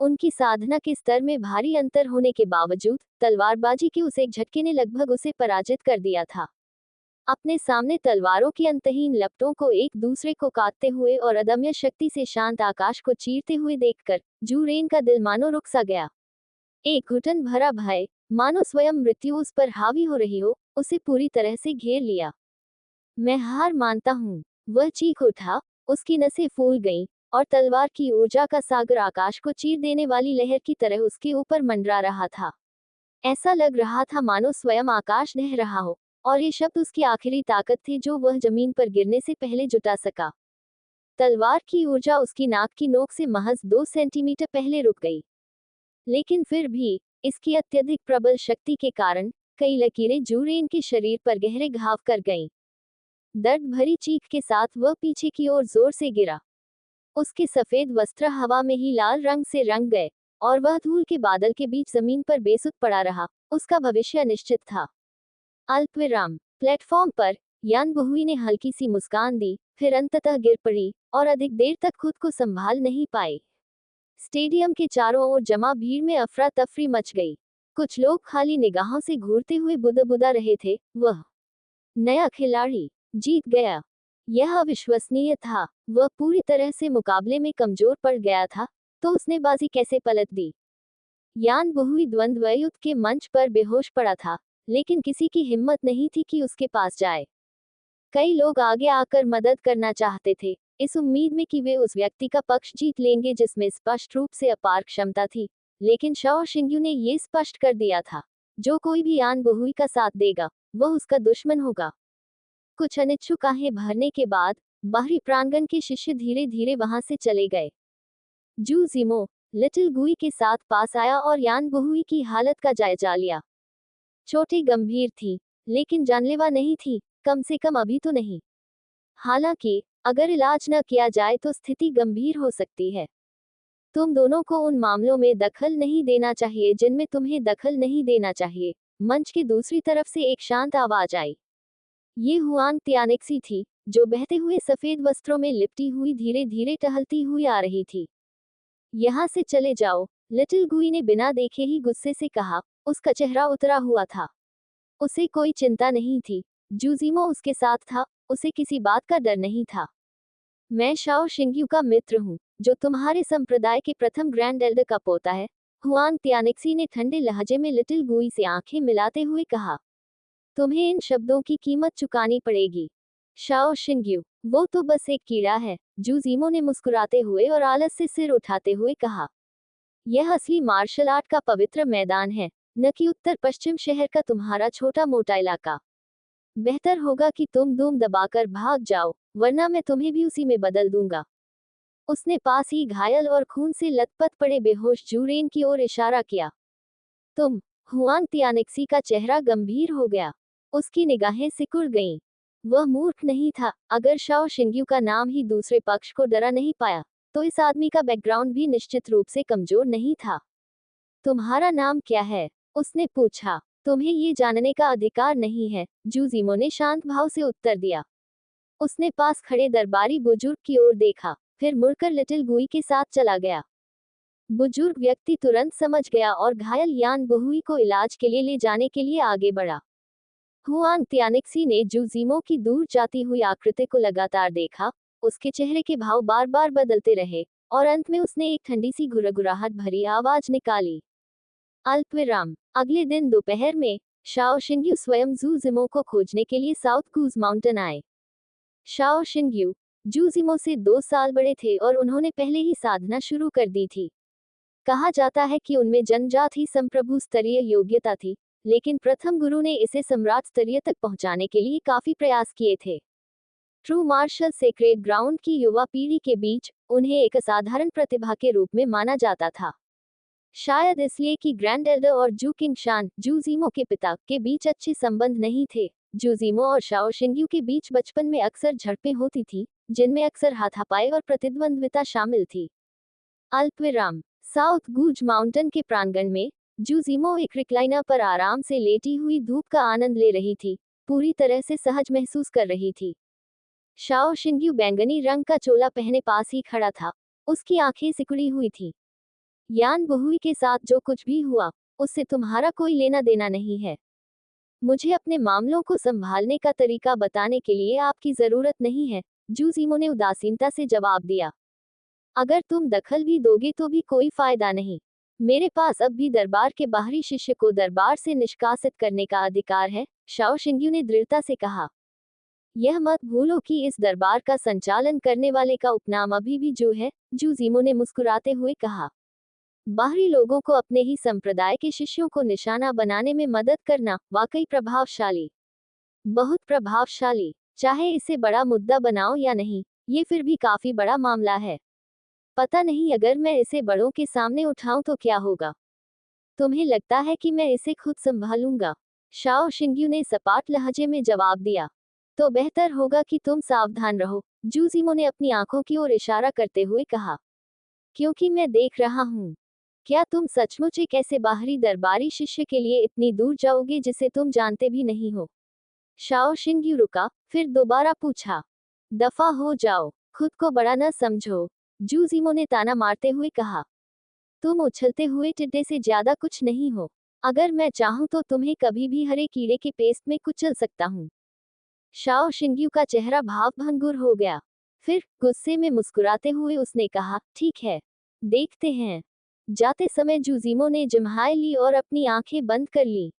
उनकी साधना के स्तर में भारी अंतर होने के बावजूद तलवारबाजी के उस एक झटके ने लगभग उसे पराजित कर दिया था। अपने सामने तलवारों की अंतहीन लपटों को एक दूसरे को काटते हुए और अदम्य शक्ति से शांत आकाश को चीरते हुए देखकर जू रेन का दिल मानो रुक सा गया। एक घुटन भरा भय, मानो स्वयं मृत्यु उस पर हावी हो रही हो, उसे पूरी तरह से घेर लिया। मैं हार मानता हूँ, वह चीख उठा। उसकी नसें फूल गईं, और तलवार की ऊर्जा का सागर आकाश को चीर देने वाली लहर की तरह उसके ऊपर मंडरा रहा था। ऐसा लग रहा था मानो स्वयं आकाश ढह रहा हो, और ये शब्द उसकी आखिरी ताकत थे जो वह जमीन पर गिरने से पहले जुटा सका। तलवार की ऊर्जा उसकी नाक की नोक से महज 2 सेंटीमीटर पहले रुक गई, लेकिन फिर भी इसकी अत्यधिक प्रबल शक्ति के कारण कई लकीरें जू रेन के शरीर पर गहरे घाव कर गईं। दर्द भरी चीख के साथ वह पीछे की ओर जोर से गिरा। उसके सफेद वस्त्र हवा में ही लाल रंग से रंग गए, और वह धूल के बादल के बीच जमीन पर बेसुध पड़ा रहा। उसका भविष्य अनिश्चित था। अल्पविराम। प्लेटफॉर्म पर यान बहुई ने हल्की सी मुस्कान दी, फिर अंततः गिर पड़ी और अधिक देर तक खुद को संभाल नहीं पाई। स्टेडियम के चारों ओर जमा भीड़ में अफरा तफरी मच गई। कुछ लोग खाली निगाहों से घूरते हुए बुदबुदा रहे थे, वह नया खिलाड़ी जीत गया। यह अविश्वसनीय था। वह पूरी तरह से मुकाबले में कमजोर पड़ गया था, तो उसने बाजी कैसे पलट दी। यान बहुई द्वंद्व युद्ध के मंच पर बेहोश पड़ा था, लेकिन किसी की हिम्मत नहीं थी कि उसके पास जाए। कई लोग आगे आकर मदद करना चाहते थे, इस उम्मीद में कि वे उस व्यक्ति का पक्ष जीत लेंगे जिसमें स्पष्ट रूप से अपार क्षमता थी, लेकिन शाओ शिंग्यू ने ये स्पष्ट कर दिया था, जो कोई भी यान बहुई का साथ देगा, वह उसका दुश्मन होगा। कुछ अनिच्छुक आहें भरने के बाद बाहरी प्रांगण के शिष्य धीरे धीरे वहां से चले गए। जू जिमो लिटिल गुई के साथ पास आया और यान बहुई की हालत का जायजा लिया। चोटें गंभीर थी, लेकिन जानलेवा नहीं थी, कम से कम अभी तो नहीं। हालांकि अगर इलाज न किया जाए तो स्थिति गंभीर हो सकती है। तुम दोनों को उन मामलों में दखल नहीं देना चाहिए जिनमें तुम्हें दखल नहीं देना चाहिए। मंच के दूसरी तरफ से एक शांत आवाज आई। ये हुआंग तियानिक्सी थी, जो बहते हुए सफेद वस्त्रों में लिपटी हुई धीरे धीरे टहलती हुई आ रही थी। यहाँ से चले जाओ, लिटिल गुई ने बिना देखे ही गुस्से से कहा। उसका चेहरा उतरा हुआ था। उसे कोई चिंता नहीं थी। जूजिमो उसके साथ था, उसे किसी बात का डर नहीं था। मैं शाओ शिंग्यू का मित्र हूँ, जो तुम्हारे संप्रदाय के प्रथम ग्रैंड एल्डर का पोता है, हुआंग तियानिक्सी ने ठंडे लहजे में लिटिल गुई से आंखें मिलाते हुए कहा। तुम्हें इन शब्दों की कीमत चुकानी पड़ेगी, शाओ शिंग्यू। वो तो बस एक कीड़ा है, जूजिमो ने मुस्कुराते हुए और आलस से सिर उठाते हुए कहा। यह असली मार्शल आर्ट का पवित्र मैदान है, न कि उत्तर पश्चिम शहर का तुम्हारा छोटा मोटा इलाका। बेहतर होगा कि तुम दुम दबाकर भाग जाओ, वरना मैं तुम्हें भी उसी में बदल दूंगा। उसने पास ही घायल और खून से लथपथ पड़े बेहोश जू रेन की ओर इशारा किया। तुम। हुआंग तियानिक्सी का चेहरा गंभीर हो गया। उसकी निगाहें सिकुड़ गईं। वह मूर्ख नहीं था। अगर शाओ शिंग्यू का नाम ही दूसरे पक्ष को डरा नहीं पाया, तो इस आदमी का बैकग्राउंड भी निश्चित रूप से कमजोर नहीं था। तुम्हारा नाम क्या है? उसने पूछा। तुम्हें ये जानने का अधिकार नहीं है, जूजिमो ने शांत भाव से उत्तर दिया। उसने पास खड़े दरबारी बुजुर्ग की ओर देखा, फिर मुड़कर लिटिल गुई के साथ चला गया। बुजुर्ग व्यक्ति तुरंत समझ गया और घायल यान बहुई को इलाज के लिए ले जाने के लिए आगे बढ़ा। हुआंग तियानिक्सी ने जूजिमो की दूर जाती हुई आकृति को लगातार देखा। उसके चेहरे के भाव बार बार बदलते रहे, और अंत में उसने एक ठंडी सी गुरगुराहट भरी आवाज निकाली। अल्पविराम। अगले दिन दोपहर में शाओ शिंग्यू स्वयं जूजिमो को खोजने के लिए साउथ कूज माउंटेन आए। शाओ शिंग्यू जूजिमो से 2 साल बड़े थे और उन्होंने पहले ही साधना शुरू कर दी थी। कहा जाता है कि उनमें जनजाति संप्रभु स्तरीय योग्यता थी, लेकिन प्रथम गुरु ने इसे सम्राट स्तरीय तक पहुंचाने के लिए काफी प्रयास किए थे। ट्रू मार्शल सेक्रेड ग्राउंड की युवा पीढ़ी के बीच उन्हें एक असाधारण प्रतिभा के रूप में माना जाता था। शायद इसलिए कि ग्रैंड एल्डर और जू किंगशान जूजिमो के पिता के बीच अच्छे संबंध नहीं थे। जूजिमो और शाओ शिंग्यू के बीच बचपन में अक्सर झड़पें होती थी, जिनमें अक्सर हाथापाई और प्रतिद्वंद्विता शामिल थी। अल्पविराम। साउथ गूज माउंटेन के प्रांगण में जूजिमो एक रिक्लाइनर पर आराम से लेटी हुई धूप का आनंद ले रही थी, पूरी तरह से सहज महसूस कर रही थी। शाओ शिंग्यू बैंगनी रंग का चोला पहने पास ही खड़ा था। उसकी आंखें सिकुड़ी हुई थी। यान बहुई के साथ जो कुछ भी हुआ, उससे तुम्हारा कोई लेना देना नहीं है। मुझे अपने मामलों को संभालने का तरीका बताने के लिए आपकी जरूरत नहीं है, जू जीमो ने उदासीनता से जवाब दिया। अगर तुम दखल भी दोगे तो भी कोई फायदा नहीं। मेरे पास अब भी दरबार के बाहरी शिष्य को दरबार से निष्कासित करने का अधिकार है, शाओ शिंग्यू ने दृढ़ता से कहा। यह मत भूलो कि इस दरबार का संचालन करने वाले का उपनाम अभी भी जू है, जू जीमो ने मुस्कुराते हुए कहा। बाहरी लोगों को अपने ही संप्रदाय के शिष्यों को निशाना बनाने में मदद करना वाकई प्रभावशाली, बहुत प्रभावशाली। चाहे इसे बड़ा मुद्दा बनाओ या नहीं, ये फिर भी काफी बड़ा मामला है। पता नहीं अगर मैं इसे बड़ों के सामने उठाऊं तो क्या होगा। तुम्हें लगता है कि मैं इसे खुद संभालूंगा? शाओ शिंग्यू ने सपाट लहजे में जवाब दिया। तो बेहतर होगा कि तुम सावधान रहो, जू जीमो ने अपनी आंखों की ओर इशारा करते हुए कहा। क्योंकि मैं देख रहा हूँ। क्या तुम सचमुच एक ऐसे बाहरी दरबारी शिष्य के लिए इतनी दूर जाओगे जिसे तुम जानते भी नहीं हो? शाओ शिंग्यू रुका, फिर दोबारा पूछा। दफा हो जाओ, खुद को बड़ा न समझो, जू जीमो ने ताना मारते हुए कहा। तुम उछलते हुए टिड्डे से ज्यादा कुछ नहीं हो। अगर मैं चाहूं तो तुम्हें कभी भी हरे कीड़े के पेस्ट में कुचल सकता हूं। शाओ शिंग्यू का चेहरा भावभंगुर हो गया। फिर गुस्से में मुस्कुराते हुए उसने कहा, ठीक है, देखते हैं। जाते समय जूजीमो ने जम्हाई ली और अपनी आंखें बंद कर ली।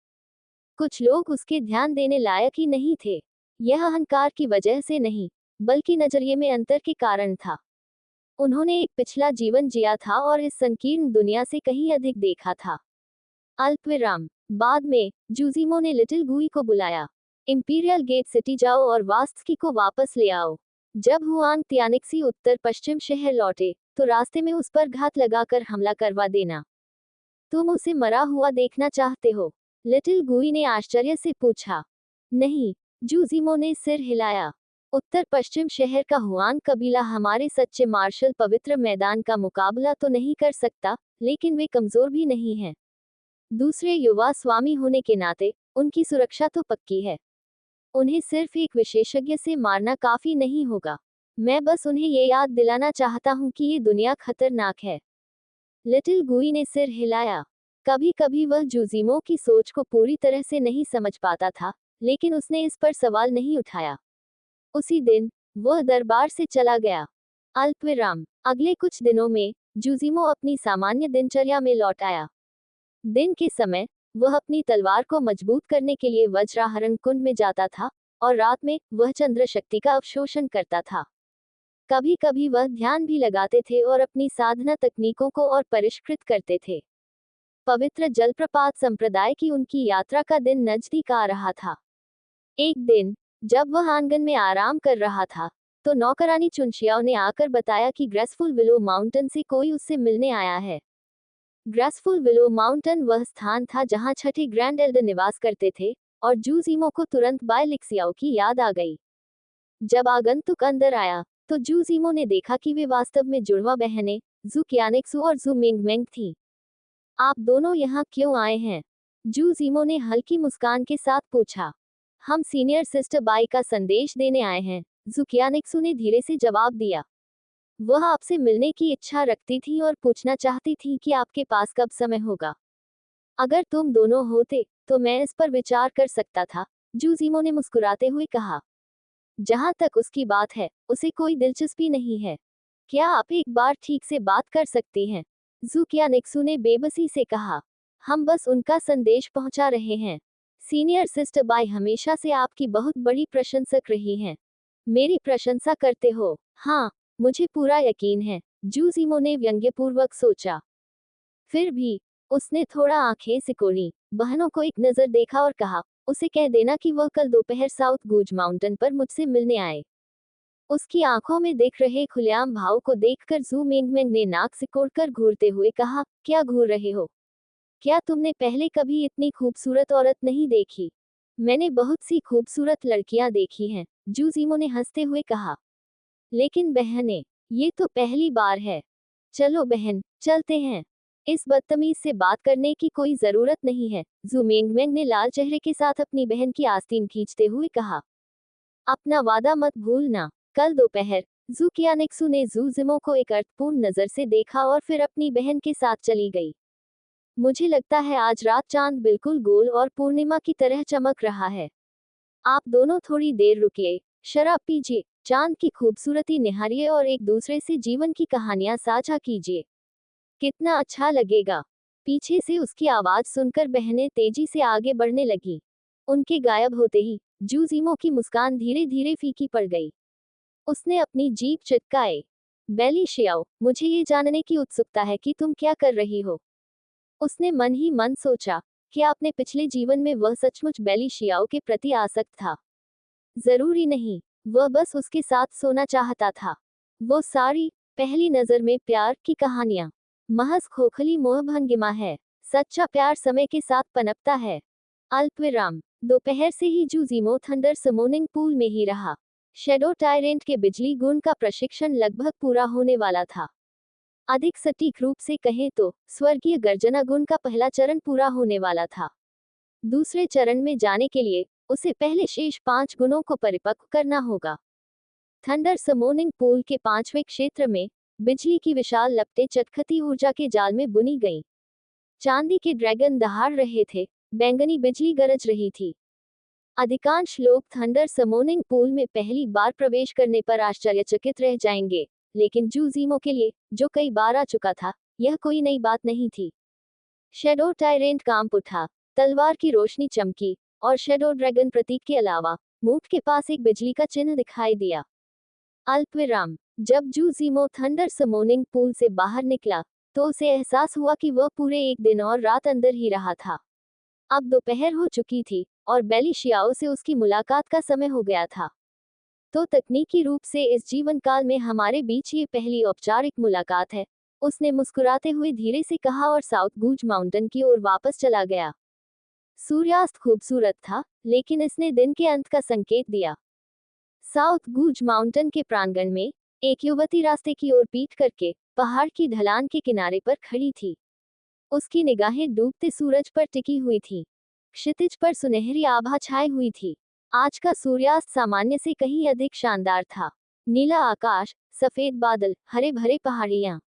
कुछ लोग उसके ध्यान देने लायक ही नहीं थे। यह अहंकार की वजह से नहीं, बल्कि नजरिए में अंतर के कारण था। उन्होंने एक पिछला जीवन जिया था और इस संकीर्ण दुनिया से कहीं अधिक देखा था। अल्पविराम। बाद में जूजीमो ने लिटिल गुई को बुलाया। इंपीरियल गेट सिटी जाओ और वास्की को वापस ले आओ। जब हुआंग तियानिक्सी उत्तर पश्चिम शहर लौटे तो रास्ते में उस पर घात लगाकर हमला करवा देना। तुम उसे मरा हुआ देखना चाहते हो? लिटिल गुई ने आश्चर्य से पूछा। नहीं, जूजीमो ने सिर हिलाया। उत्तर पश्चिम शहर का हुआंग कबीला हमारे सच्चे मार्शल पवित्र मैदान का मुकाबला तो नहीं कर सकता, लेकिन वे कमजोर भी नहीं हैं। दूसरे युवा स्वामी होने के नाते उनकी सुरक्षा तो पक्की है। उन्हें सिर्फ एक विशेषज्ञ से मारना काफी नहीं होगा। मैं बस उन्हें ये याद दिलाना चाहता हूँ कि ये दुनिया खतरनाक है। लिटिल गुई ने सिर हिलाया। कभी कभी वह जूजीमो की सोच को पूरी तरह से नहीं समझ पाता था, लेकिन उसने इस पर सवाल नहीं उठाया। उसी दिन वह दरबार से चला गया। अल्पविराम। अगले कुछ दिनों में जूजीमो अपनी सामान्य दिनचर्या में लौट आया। दिन के समय वह अपनी तलवार को मजबूत करने के लिए वज्राहरण कुंड में जाता था और रात में वह चंद्र शक्ति का अवशोषण करता था। कभी कभी वह ध्यान भी लगाते थे और अपनी साधना तकनीकों को और परिष्कृत करते थे। पवित्र जलप्रपात संप्रदाय की उनकी यात्रा का दिन नजदीक आ रहा था। एक दिन जब वह आंगन में आराम कर रहा था तो नौकरानी चुनशियाओ ने आकर बताया कि ग्रेसफुल विलो माउंटेन से कोई उससे मिलने आया है। ग्रेसफुल विलो माउंटेन वह स्थान था जहां छठे ग्रैंड एल्डर निवास करते थे, और जूजीमो को तुरंत बाय लिक्सियाओ की याद आ गई। जब आगंतुक अंदर आया तो जूजीमो ने देखा कि वे वास्तव में जुड़वा बहनें जू क्यानिक्सू और जू मिंगमेंग थीं। आप दोनों यहाँ क्यों आए हैं? जूजीमो ने हल्की मुस्कान के साथ पूछा। हम सीनियर सिस्टर बाई का संदेश देने आए हैं, जू क्यानिक्सू ने धीरे से जवाब दिया। वह आपसे मिलने की इच्छा रखती थी और पूछना चाहती थी कि आपके पास कब समय होगा। अगर तुम दोनों होते तो मैं इस पर विचार कर सकता था, जूजीमो ने मुस्कुराते हुए कहा। जहां तक उसकी बात है, उसे कोई दिलचस्पी नहीं है। क्या आप एक बार ठीक से बात कर सकती हैं? जू क्यानिक्सू ने बेबसी से कहा। हम बस उनका संदेश पहुंचा रहे हैं। सीनियर सिस्टर बाई हमेशा से आपकी बहुत बड़ी प्रशंसक रही हैं। मेरी प्रशंसा करते हो? हाँ, मुझे पूरा यकीन है, जूजीमो ने व्यंग्यपूर्वक सोचा। फिर भी उसने थोड़ा आंखें सिकोड़ी, बहनों को एक नजर देखा और कहा, उसे कह देना कि वह कल दोपहर साउथ गूज माउंटेन पर मुझसे मिलने आए। उसकी आंखों में दिख रहे खुलेआम भाव को देखकर जू मिंगमेंग ने नाक सिकोड़कर घूरते हुए कहा, क्या घूर रहे हो? क्या तुमने पहले कभी इतनी खूबसूरत औरत नहीं देखी? मैंने बहुत सी खूबसूरत लड़कियां देखी हैं, जूजीमो ने हंसते हुए कहा। लेकिन बहनें, ये तो पहली बार है। चलो बहन, चलते हैं। इस बदतमीज से बात करने की कोई जरूरत नहीं है, जू मिंगमेंग ने लाल चेहरे के साथ अपनी बहन की आस्तीन खींचते हुए कहा। अपना वादा मत भूलना, कल दोपहर जू कियानेक्सू ने जू जिमो को एक अर्थपूर्ण नजर से देखा और फिर अपनी बहन के साथ चली गई। मुझे लगता है आज रात चांद बिल्कुल गोल और पूर्णिमा की तरह चमक रहा है। आप दोनों थोड़ी देर रुकिए, शराब पीजिए, चांद की खूबसूरती निहारिए और एक दूसरे से जीवन की कहानियां साझा कीजिए। कितना अच्छा लगेगा। पीछे से उसकी आवाज सुनकर बहनें तेजी से आगे बढ़ने लगी। उनके गायब होते ही जूजीमो की मुस्कान धीरे धीरे फीकी पड़ गई। उसने अपनी जीभ चिटकाए। बेली शियाओ, मुझे ये जानने की उत्सुकता है कि तुम क्या कर रही हो। उसने मन ही मन सोचा कि आपने पिछले जीवन में वह सचमुच बेली शियाओ के प्रति आसक्त था। जरूरी नहीं, वह बस उसके साथ सोना चाहता था। वो सारी पहली नजर में प्यार की कहानियां महज खोखली मोहभंगिमा है। सच्चा प्यार समय के साथ पनपता है। अल्पविराम। दोपहर से ही जूजीमो थंडर समोनिंग पूल में ही रहा। शेडो टायरेंट के बिजली गुण का प्रशिक्षण लगभग पूरा होने वाला था। अधिक सटीक रूप से कहें तो स्वर्गीय गर्जना गुण का पहला चरण पूरा होने वाला था। दूसरे चरण में जाने के लिए उसे पहले शेष 5 गुणों को परिपक्व करना होगा। थंडर समोनिंग पूल के 5वें क्षेत्र में बिजली की विशाल लपटें चटखटी ऊर्जा के जाल में बुनी गईं। चांदी के ड्रैगन दहाड़ रहे थे, बैंगनी बिजली गरज रही थी। अधिकांश लोग थंडर समोनिंग पूल में पहली बार प्रवेश करने पर आश्चर्यचकित रह जाएंगे, लेकिन जूजीमो के लिए, जो कई बार आ चुका था, यह कोई नई बात नहीं थी। शेडो टायरेंट कांप उठा, तलवार की रोशनी चमकी, और शेडो ड्रैगन प्रतीक के अलावा मूठ के पास एक बिजली का चिन्ह दिखाई दिया। अल्पविराम। जब जूजीमो थंडर समोनिंग पूल से बाहर निकला, तो उसे एहसास हुआ कि वह पूरे एक दिन और रात अंदर ही रहा था। अब दोपहर हो चुकी थी, और बेली शियाओ से उसकी मुलाकात का समय हो गया था। तो तकनीकी रूप से इस जीवन काल में हमारे बीच ये पहली औपचारिक मुलाकात है, उसने मुस्कुराते हुए धीरे से कहा और साउथ गूज माउंटेन की ओर वापस चला गया। सूर्यास्त खूबसूरत था, लेकिन इसने दिन के अंत का संकेत दिया। साउथ गूज माउंटेन के प्रांगण में एक युवती रास्ते की ओर पीठ करके पहाड़ की ढलान के किनारे पर खड़ी थी। उसकी निगाहें डूबते सूरज पर टिकी हुई थीं। क्षितिज पर सुनहरी आभा छाई हुई थी। आज का सूर्यास्त सामान्य से कहीं अधिक शानदार था। नीला आकाश, सफेद बादल, हरे भरे पहाड़ियां।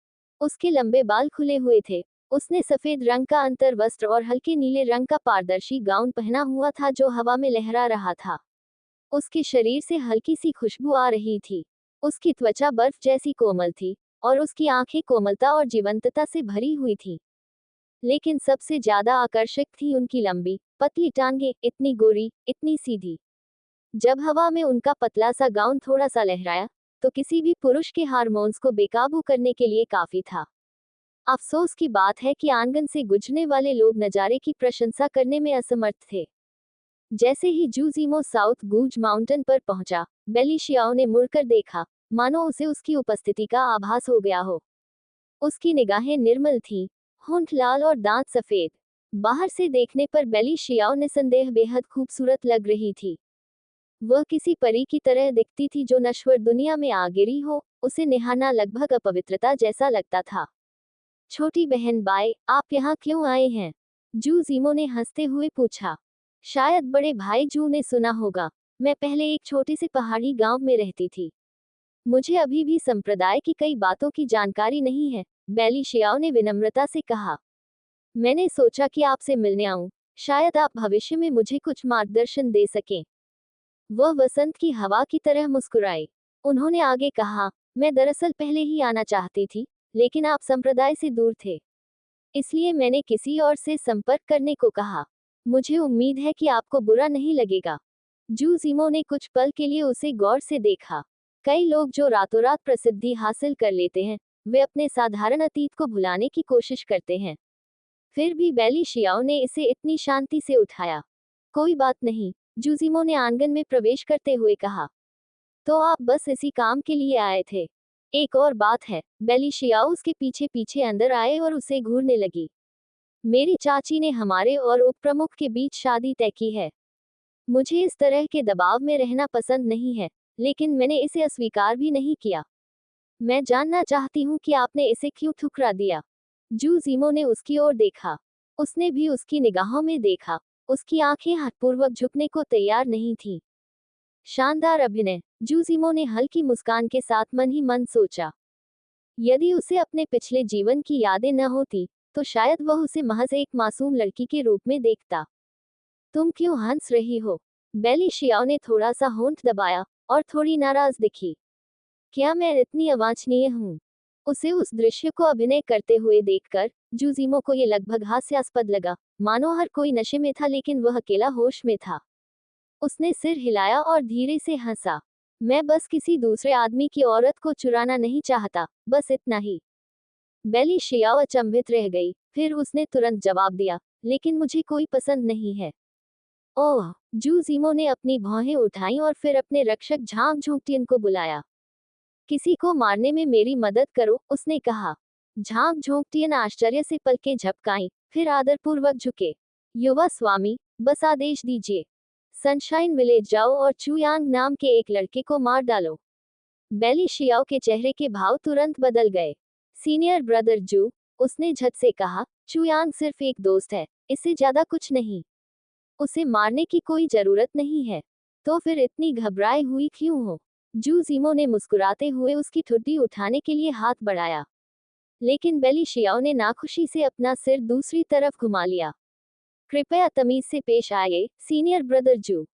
उसके लंबे बाल खुले हुए थे। उसने सफेद रंग का अंतर वस्त्र और हल्के नीले रंग का पारदर्शी गाउन पहना हुआ था जो हवा में लहरा रहा था। उसके शरीर से हल्की सी खुशबू आ रही थी। उसकी त्वचा बर्फ जैसी कोमल थी, और उसकी आंखें कोमलता और जीवंतता से भरी हुई थी। लेकिन सबसे ज्यादा आकर्षक थी उनकी लंबी, पतली टांगें, इतनी गोरी, इतनी सीधी। जब हवा में उनका पतला सा गाउन थोड़ा सा लहराया, तो किसी भी पुरुष के हार्मोन्स को बेकाबू करने के लिए काफी था। अफसोस की बात है कि आंगन से गुजरने वाले लोग नजारे की प्रशंसा करने में असमर्थ थे। जैसे ही जूजीमो साउथ गूज माउंटेन पर पहुंचा, बेली शियाओ ने मुड़कर देखा, मानो उसे उसकी उपस्थिति का आभास हो गया हो। उसकी निगाहें निर्मल थीं, होंठ लाल और दांत सफेद। बाहर से देखने पर बेली शियाओ निसंदेह बेहद खूबसूरत लग रही थी। वह किसी परी की तरह दिखती थी जो नश्वर दुनिया में आ गिरी हो। उसे निहारना लगभग अपवित्रता जैसा लगता था। छोटी बहन बाय, आप यहाँ क्यों आए हैं? जूजीमो ने हंसते हुए पूछा। शायद बड़े भाई जू ने सुना होगा। मैं पहले एक छोटे से पहाड़ी गांव में रहती थी। मुझे अभी भी संप्रदाय की कई बातों की जानकारी नहीं है, बेली शियाओ ने विनम्रता से कहा। मैंने सोचा कि आपसे मिलने आऊं, शायद आप भविष्य में मुझे कुछ मार्गदर्शन दे सकें। वह वसंत की हवा की तरह मुस्कुराई। उन्होंने आगे कहा, मैं दरअसल पहले ही आना चाहती थी, लेकिन आप संप्रदाय से दूर थे। इसलिए मैंने किसी और से संपर्क करने को कहा। मुझे उम्मीद है कि आपको बुरा नहीं लगेगा। जूजीमो ने कुछ पल के लिए उसे गौर से देखा। कई लोग जो रातों रात प्रसिद्धि हासिल कर लेते हैं, वे अपने साधारण अतीत को भुलाने की कोशिश करते हैं। फिर भी बेली शियाओ ने इसे इतनी शांति से उठाया। कोई बात नहीं, जूजीमो ने आंगन में प्रवेश करते हुए कहा। तो आप बस इसी काम के लिए आए थे? एक और बात है, बेली शियाओ उसके पीछे पीछे अंदर आए और उसे घूरने लगी। मेरी चाची ने हमारे और उपप्रमुख के बीच शादी तय की है। मुझे इस तरह के दबाव में रहना पसंद नहीं है, लेकिन मैंने इसे अस्वीकार भी नहीं किया। मैं जानना चाहती हूँ कि आपने इसे क्यों ठुकरा दिया। जूजीमो ने उसकी ओर देखा। उसने भी उसकी निगाहों में देखा। उसकी आंखें हठपूर्वक झुकने को तैयार नहीं थीं। शानदार अभिनय। जूजिमो ने हल्की मुस्कान के साथ मन ही मन सोचा। यदि उसे अपने पिछले जीवन की यादें न होती, तो शायद वह उसे महज एक मासूम लड़की के रूप में देखता। तुम क्यों हंस रही हो? बेली शियाओ ने थोड़ा सा होंठ दबाया और थोड़ी नाराज दिखी। क्या मैं इतनी अवांछनीय हूँ? उसे उस दृश्य को अभिनय करते हुए देखकर जूजिमो को ये लगभग हास्यास्पद लगा, मानो हर कोई नशे में था लेकिन वह अकेला होश में था। उसने सिर हिलाया और धीरे से हंसा। मैं बस किसी दूसरे आदमी की औरत को चुराना नहीं चाहता, बस इतना ही। बेली शियाओ अचंभित रह गई, फिर उसने तुरंत जवाब दिया, लेकिन मुझे कोई पसंद नहीं है। ओह! जूजिमो ने अपनी भौहें उठाईं और फिर अपने रक्षक झांग झोंगटियन को बुलाया। किसी को मारने में मेरी मदद करो, उसने कहा। झांग झोंगटियन आश्चर्य से पलकें झपकाईं, फिर आदरपूर्वक झुके। युवा स्वामी, बस आदेश दीजिए। सनशाइन विलेज जाओ और चुयांग नाम के एक लड़के को मार डालो। बेली शियाओ के चेहरे के भाव तुरंत बदल गए। सीनियर ब्रदर जू, उसने झट से कहा, चुयांग सिर्फ एक दोस्त है, इससे ज्यादा कुछ नहीं। उसे मारने की कोई जरूरत नहीं है। तो फिर इतनी घबराए हुई क्यों हो? जूजिमो ने मुस्कुराते हुए उसकी ठुड्डी उठाने के लिए हाथ बढ़ाया, लेकिन बेली शियाओ ने नाखुशी से अपना सिर दूसरी तरफ घुमा लिया। कृपया तमीज से पेश आइए, सीनियर ब्रदर जू।